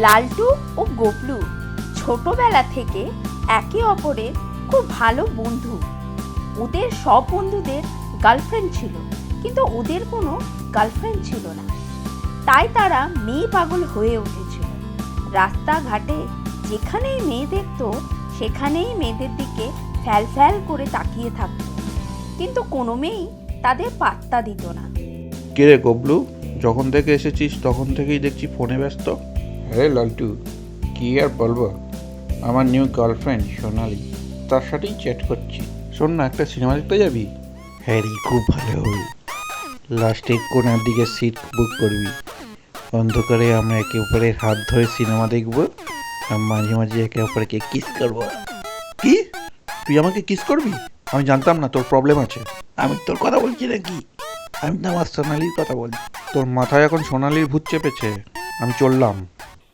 লালটু ও গবলু ছোটবেলা থেকে একে অপরের খুব ভালো বন্ধু। ওদের সব বন্ধুদের গার্লফ্রেন্ড ছিল, কিন্তু ওদের কোনো গার্লফ্রেন্ড ছিল না। তাই তারা মেয়ে পাগল হয়ে উঠেছিল। রাস্তাঘাটে যেখানেই মেয়ে দেখত সেখানেই মেয়েদের দিকে ফ্যাল ফ্যাল করে তাকিয়ে থাকত, কিন্তু কোনো মেয়েই তাদের পাত্তা দিত না। কে রে গবলু, যখন থেকে এসেছিস তখন থেকেই দেখছি ফোনে ব্যস্ত। আরে লালটু, কি আর বলবো, আমার নিউ গার্লফ্রেন্ড সোনালি, তার সাথেই চ্যাট করছি। শোন না, একটা সিনেমা দেখতে যাবি? হ্যাঁ রে, খুব ভালো হবে। লাস্টে কোনার দিকে সিট বুক করবি, অন্ধকারে আমরা একে অপরের হাত ধরে সিনেমা দেখবো আর মাঝে মাঝে একে অপরকে কিস করবো। কি, তুই আমাকে কিস করবি? আমি জানতাম না তোর প্রবলেম আছে। আমি তোর কথা বলছি নাকি? আমি তো আমার সোনালির কথা বলছি। তোর মাথায় এখন সোনালির ভূত চেপেছে। আমি চললাম।